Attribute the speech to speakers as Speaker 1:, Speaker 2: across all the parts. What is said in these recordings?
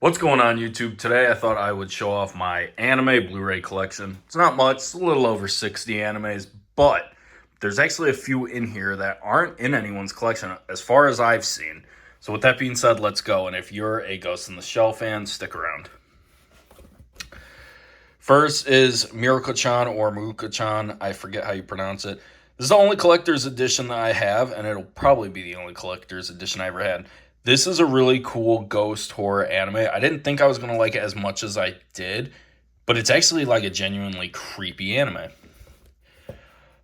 Speaker 1: What's going on YouTube? Today I thought I would show off my anime Blu-ray collection. It's not much, it's a little over 60 animes, but there's actually a few in here that aren't in anyone's collection as far as I've seen. So with that being said, let's go. And if you're a Ghost in the Shell fan, stick around. First is Miruko-chan or Maruko-chan. I forget how you pronounce it. This is the only collector's edition that I have, and it'll probably be the only collector's edition I ever had. This is a really cool ghost horror anime. I didn't think I was going to like it as much as I did, but it's actually like a genuinely creepy anime.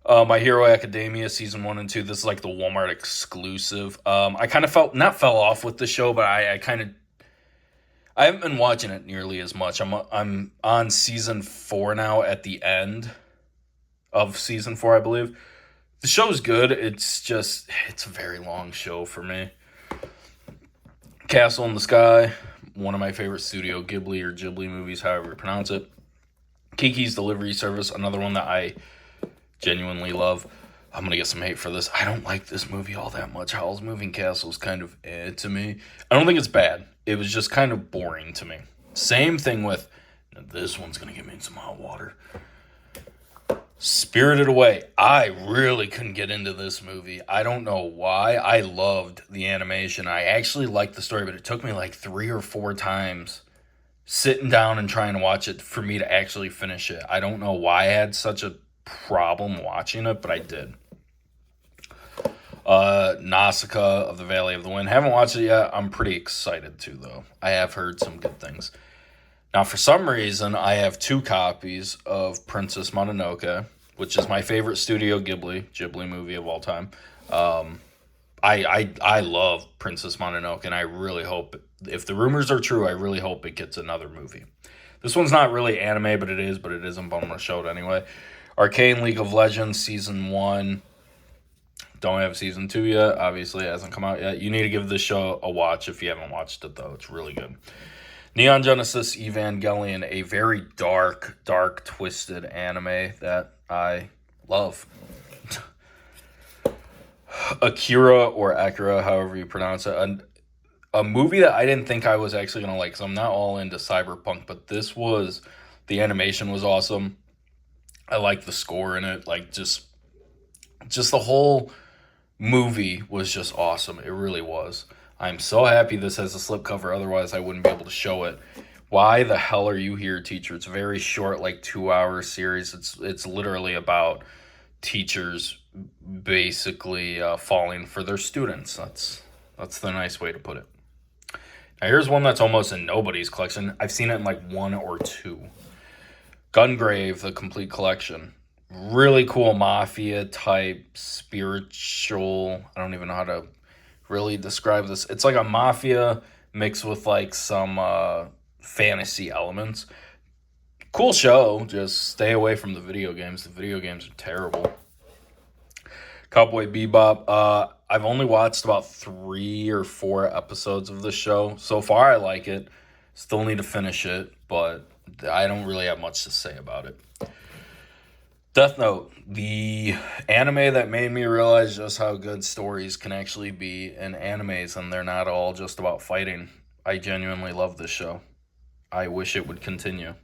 Speaker 1: My Hero Academia Season 1 and 2, this is like the Walmart exclusive. I kind of not fell off with the show, but I haven't been watching it nearly as much. I'm on Season 4 now at the end of Season 4, I believe. The show's good. It's a very long show for me. Castle in the Sky, one of my favorite Studio Ghibli or Ghibli movies, however you pronounce it. Kiki's Delivery Service, another one that I genuinely love. I'm going to get some hate for this. I don't like this movie all that much. Howl's Moving Castle is kind of to me. I don't think it's bad. It was just kind of boring to me. Same thing with, this one's going to get me in some hot water. Spirited Away. I really couldn't get into this movie. I don't know why. I loved the animation. I actually liked the story, but it took me like 3 or 4 times sitting down and trying to watch it for me to actually finish it. I don't know why I had such a problem watching it, but I did. Nausicaa of the Valley of the Wind. Haven't watched it yet. I'm pretty excited to, though. I have heard some good things. Now, for some reason, I have 2 copies of Princess Mononoke, which is my favorite Studio Ghibli movie of all time. I love Princess Mononoke, and I really hope, if the rumors are true, I really hope it gets another movie. This one's not really anime, but it isn't, but I'm going to show it anyway. Arcane League of Legends Season 1. Don't have Season 2 yet. Obviously, it hasn't come out yet. You need to give this show a watch if you haven't watched it, though. It's really good. Neon Genesis Evangelion, a very dark, twisted anime that I love. Akira or Akira, however you pronounce it. A movie that I didn't think I was actually going to like, because I'm not all into cyberpunk, but the animation was awesome. I liked the score in it. Like, just the whole movie was just awesome. It really was. I'm so happy this has a slipcover, otherwise I wouldn't be able to show it. Why the hell are you here, teacher? It's a very short, like 2-hour series. It's literally about teachers basically falling for their students. That's the nice way to put it. Now here's one that's almost in nobody's collection. I've seen it in like 1 or 2. Gungrave, the complete collection. Really cool mafia type spiritual. I don't even know how to really describe this. It's like a mafia mixed with like some fantasy elements. Cool show. Just stay away from the video games. The video games are terrible. Cowboy Bebop. I've only watched about 3 or 4 episodes of the show. So far, I like it. Still need to finish it, but I don't really have much to say about it. Death Note, the anime that made me realize just how good stories can actually be in animes, and they're not all just about fighting. I genuinely love this show. I wish it would continue.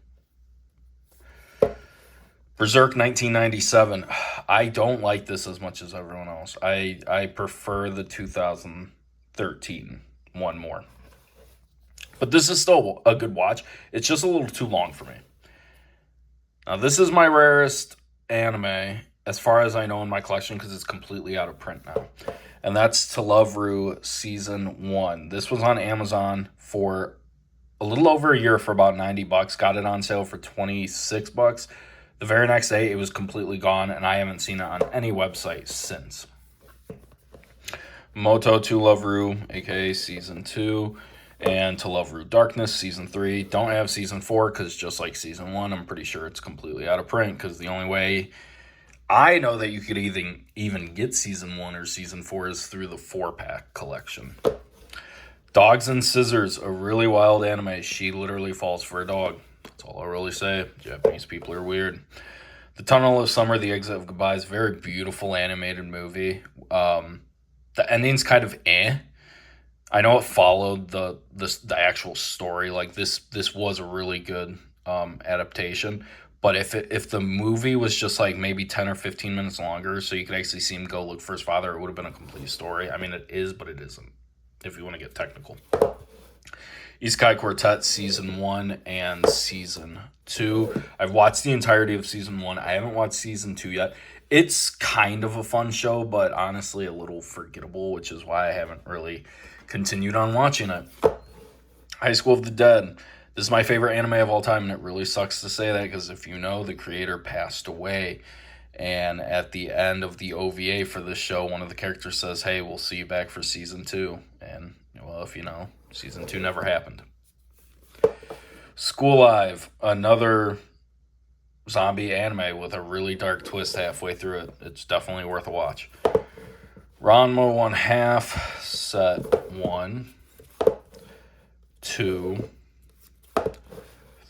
Speaker 1: Berserk 1997. I don't like this as much as everyone else. I prefer the 2013 one more. But this is still a good watch. It's just a little too long for me. Now, this is my rarest anime, as far as I know, in my collection, because it's completely out of print now. And that's To Love Ru Season 1. This was on Amazon for a little over a year for about $90. Got it on sale for $26. The very next day, it was completely gone, and I haven't seen it on any website since. Moto To Love Ru, aka Season 2, and To Love Ru Darkness, Season 3. Don't have Season 4, because just like Season 1, I'm pretty sure it's completely out of print, because the only way I know that you could even get Season 1 or Season 4 is through the 4-pack collection. Dogs and Scissors, a really wild anime. She literally falls for a dog. That's all I'll really say. Japanese people are weird. The Tunnel of Summer, The Exit of Goodbye is a very beautiful animated movie. The ending's kind of I know it followed the actual story. Like this was a really good adaptation. But if the movie was just like maybe 10 or 15 minutes longer, so you could actually see him go look for his father, it would have been a complete story. I mean, it is, but it isn't. If you want to get technical, Isekai Quartet season 1 and season 2. I've watched the entirety of season 1. I haven't watched season 2 yet. It's kind of a fun show, but honestly a little forgettable, which is why I haven't really continued on watching it. High School of the Dead. This is my favorite anime of all time, and it really sucks to say that because if you know, the creator passed away. And at the end of the OVA for this show, one of the characters says, "Hey, we'll see you back for season 2." And, well, if you know, season 2 never happened. School Live, another zombie anime with a really dark twist halfway through it. It's definitely worth a watch. Ranma 1/2, set 1, 2,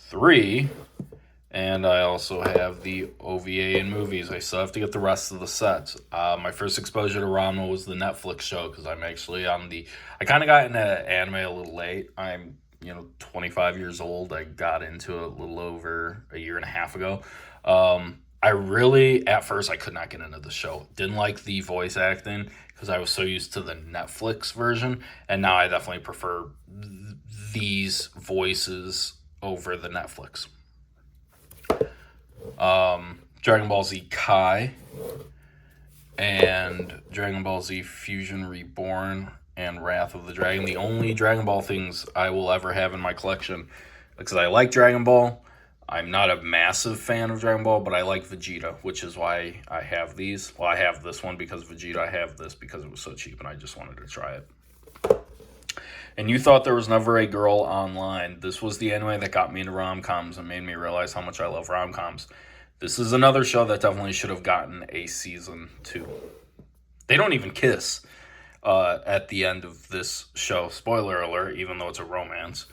Speaker 1: 3, and I also have the OVA and movies. I still have to get the rest of the sets. My first exposure to Ranma was the Netflix show because I'm actually on the... I kind of got into anime a little late. I'm 25 years old. I got into it a little over a year and a half ago. I really, at first, I could not get into the show. Didn't like the voice acting because I was so used to the Netflix version, and now I definitely prefer these voices over the Netflix. Dragon Ball Z Kai and Dragon Ball Z Fusion Reborn and Wrath of the Dragon. The only Dragon Ball things I will ever have in my collection, because I like Dragon Ball. I'm not a massive fan of Dragon Ball, but I like Vegeta, which is why I have these. Well, I have this one because Vegeta. I have this because it was so cheap and I just wanted to try it. And You Thought There Was Never a Girl Online. This was the anime that got me into rom-coms and made me realize how much I love rom-coms. This is another show that definitely should have gotten a season 2. They don't even kiss at the end of this show. Spoiler alert, even though it's a romance.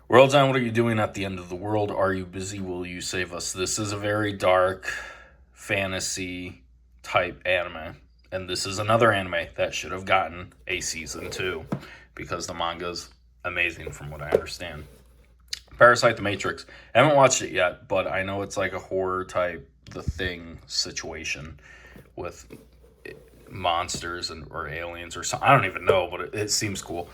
Speaker 1: World's End, What Are You Doing at the End of the World? Are You Busy? Will You Save Us? This is a very dark fantasy type anime. And this is another anime that should have gotten a season 2 because the manga's amazing from what I understand. Parasite the Matrix. I haven't watched it yet, but I know it's like a horror type The Thing situation with monsters or aliens or something. I don't even know, but it seems cool.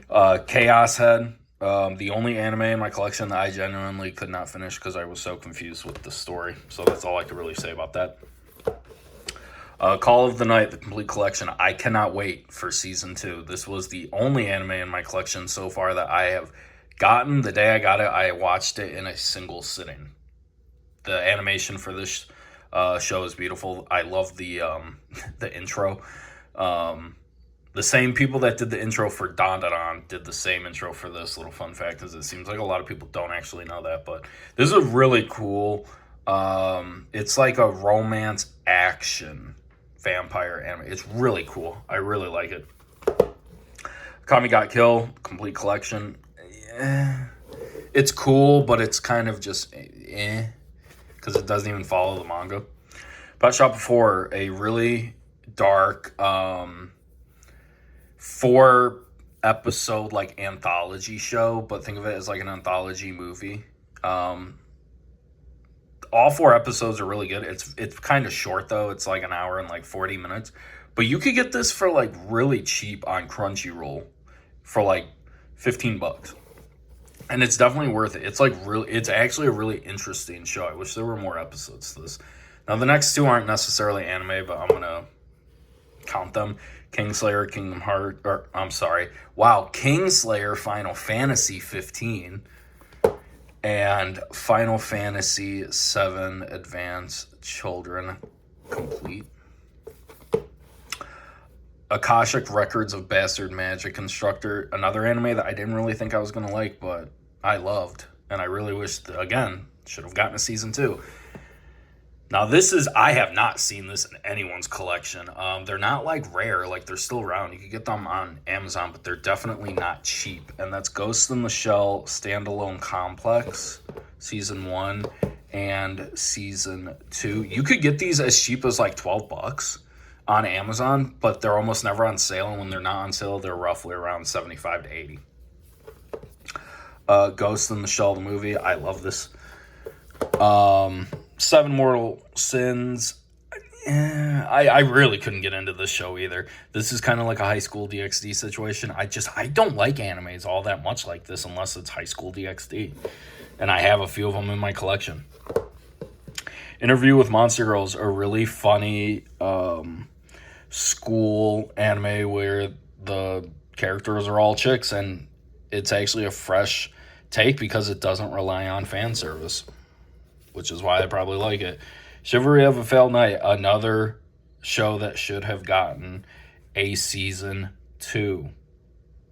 Speaker 1: Chaos Head. The only anime in my collection that I genuinely could not finish because I was so confused with the story. So that's all I could really say about that. Call of the Night, the complete collection. I cannot wait for season 2. This was the only anime in my collection so far that I have gotten. The day I got it, I watched it in a single sitting. The animation for this show is beautiful. I love the intro. The same people that did the intro for Don did the same intro for this. Little fun fact, because it seems like a lot of people don't actually know that, but this is really cool. It's like a romance action vampire anime. It's really cool. I really like it. Kami Got Kill, complete collection. It's cool, but it's kind of just because it doesn't even follow the manga. Pet Shop of Horror, a really dark 4-episode like anthology show, but think of it as like an anthology movie. All 4 episodes are really good. It's kind of short though. It's like an hour and like 40 minutes. But you could get this for like really cheap on Crunchyroll for like $15. And it's definitely worth it. It's actually a really interesting show. I wish there were more episodes to this. Now the next 2 aren't necessarily anime, but I'm gonna count them. Kingslayer, Kingslayer Final Fantasy 15. And Final Fantasy 7 Advanced Children complete. Akashic Records of Bastard Magic Constructor, another anime that I didn't really think I was going to like, but I loved. And I really wish, again, should have gotten a season 2. Now I have not seen this in anyone's collection. They're not like rare, like they're still around. You can get them on Amazon, but they're definitely not cheap. And that's Ghost in the Shell Standalone Complex, Season 1 and Season 2. You could get these as cheap as like $12. on Amazon, but they're almost never on sale. And when they're not on sale, they're roughly around 75 to 80. Ghost in the Shell, the movie. I love this. Seven Mortal Sins. I really couldn't get into this show either. This is kind of like a High School DxD situation. I don't like animes all that much like this unless it's High School DxD. And I have a few of them in my collection. Interview with Monster Girls, a really funny school anime where the characters are all chicks, and it's actually a fresh take because it doesn't rely on fan service, which is why I probably like it. Chivalry of a Failed Knight, another show that should have gotten a season 2,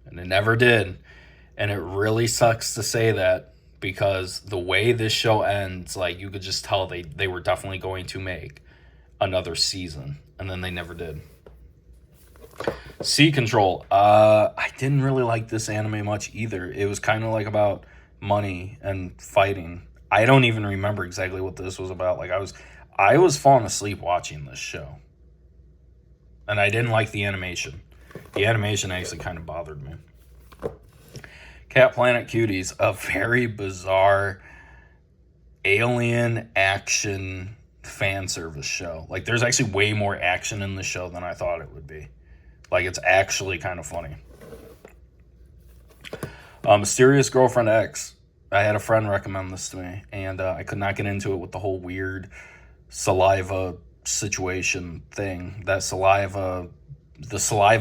Speaker 1: and it never did. And it really sucks to say that because the way this show ends, like, you could just tell they were definitely going to make another season, and then they never did. Sea Control. I didn't really like this anime much either. It was kind of like about money and fighting. I don't even remember exactly what this was about. Like, I was falling asleep watching this show. And I didn't like the animation. The animation actually kind of bothered me. Cat Planet Cuties, a very bizarre alien action fan service show. Like, there's actually way more action in the show than I thought it would be. Like, it's actually kind of funny. Mysterious Girlfriend X. I had a friend recommend this to me, and I could not get into it with the whole weird saliva situation thing. The saliva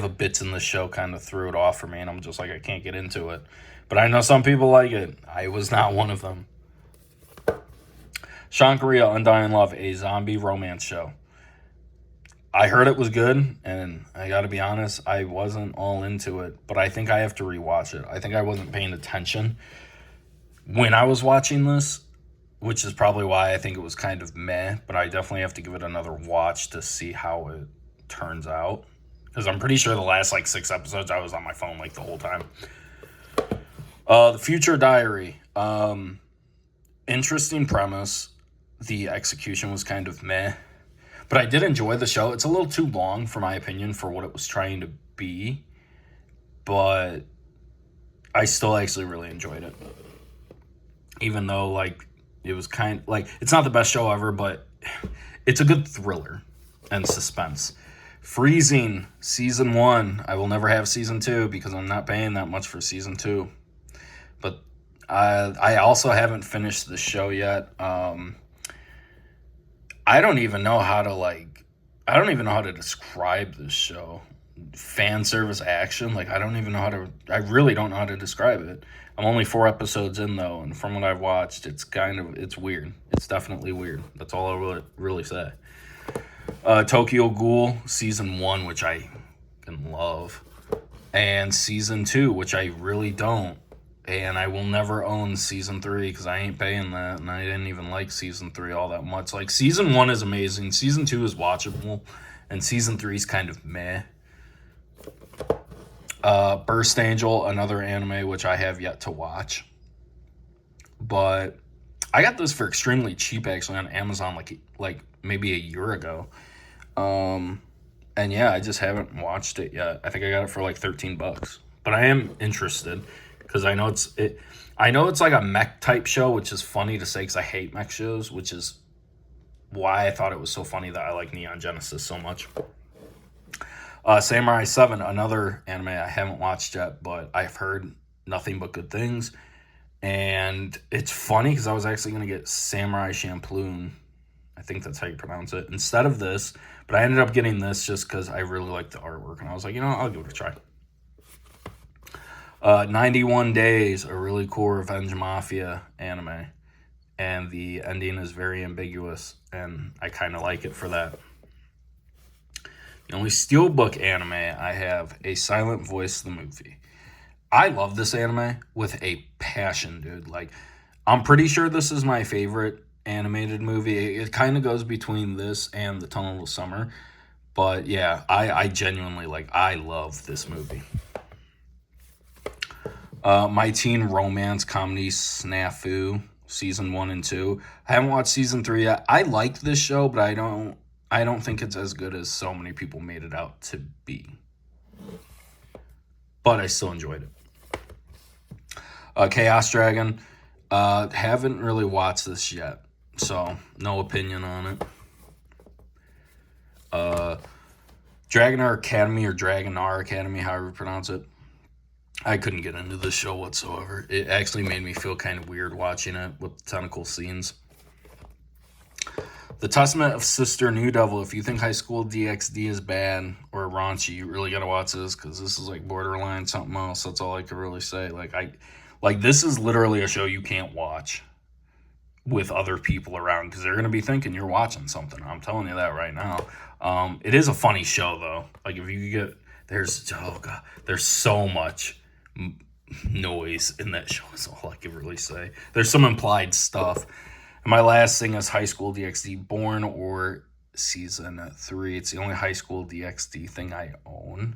Speaker 1: bits in the show kind of threw it off for me, and I'm just like, I can't get into it. But I know some people like it. I was not one of them. Shankaria Undying Love, a zombie romance show. I heard it was good, and I gotta be honest, I wasn't all into it, but I think I have to rewatch it. I think I wasn't paying attention when I was watching this, which is probably why I think it was kind of meh, but I definitely have to give it another watch to see how it turns out. Because I'm pretty sure the last, 6 episodes, I was on my phone, the whole time. The Future Diary. Interesting premise. The execution was kind of meh. But I did enjoy the show. It's a little too long, for my opinion, for what it was trying to be. But I still actually really enjoyed it. Even though, it was kind of, it's not the best show ever, but it's a good thriller and suspense. Freezing, Season 1. I will never have Season 2 because I'm not paying that much for Season 2. But I also haven't finished the show yet. I don't even know how to describe this show. Fan service action, I really don't know how to describe it. I'm only 4 episodes in though, and from what I've watched, it's weird. It's definitely weird. That's all I will really say. Tokyo Ghoul, Season 1, which I can love, and Season 2, which I really don't. And I will never own Season 3 because I ain't paying that, and I didn't even like Season 3 all that much. Season 1 is amazing, Season 2 is watchable, and Season 3 is kind of meh. Burst Angel, another anime which I have yet to watch. But I got this for extremely cheap, actually, on Amazon, maybe a year ago. And yeah, I just haven't watched it yet. I think I got it for $13. But I am interested. Because I know it's like a mech type show, which is funny to say because I hate mech shows, which is why I thought it was so funny that I like Neon Genesis so much. Samurai 7, another anime I haven't watched yet, but I've heard nothing but good things. And it's funny because I was actually going to get Samurai Champloo, I think that's how you pronounce it, instead of this. But I ended up getting this just because I really liked the artwork. And I was like, I'll give it a try. 91 Days, a really cool Revenge Mafia anime. And the ending is very ambiguous, and I kind of like it for that. The only Steelbook anime I have, A Silent Voice, the movie. I love this anime with a passion, dude. I'm pretty sure this is my favorite animated movie. It kind of goes between this and The Tunnel of Summer. But yeah, I genuinely, I love this movie. My Teen Romance Comedy Snafu, Season 1 and 2. I haven't watched Season 3 yet. I liked this show, but I don't think it's as good as so many people made it out to be. But I still enjoyed it. Chaos Dragon. Haven't really watched this yet, so no opinion on it. Dragonar Academy, or Dragonar Academy, however you pronounce it. I couldn't get into this show whatsoever. It actually made me feel kind of weird watching it with tentacle scenes. The Testament of Sister New Devil. If you think High School DxD is bad or raunchy, you really gotta watch this, because this is like borderline something else. That's all I could really say. Like this is literally a show you can't watch with other people around, because they're gonna be thinking you're watching something. I'm telling you that right now. It is a funny show though. Like if you could get, there's so much noise in that show. Is all I can really say. There's some implied stuff. And my last thing is High School DxD Born, or Season 3. It's the only High School DxD thing I own,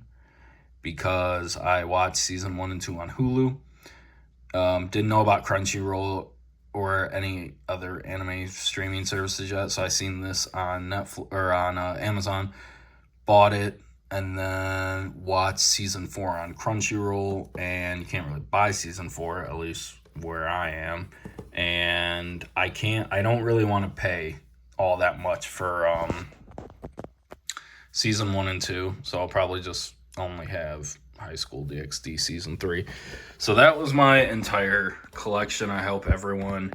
Speaker 1: because I watched Season 1 and 2 on Hulu. Didn't know about Crunchyroll or any other anime streaming services yet, so I seen this on Netflix or on Amazon, bought it, and then watched Season 4 on Crunchyroll. And you can't really buy Season 4, at least where I am, and I don't really want to pay all that much for Season 1 and 2, so I'll probably just only have High School DxD Season 3. So that was my entire collection. I hope everyone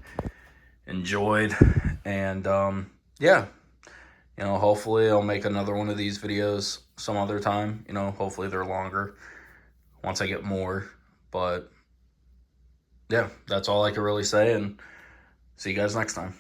Speaker 1: enjoyed, and yeah, hopefully I'll make another one of these videos some other time. Hopefully they're longer once I get more, but yeah, that's all I can really say, and see you guys next time.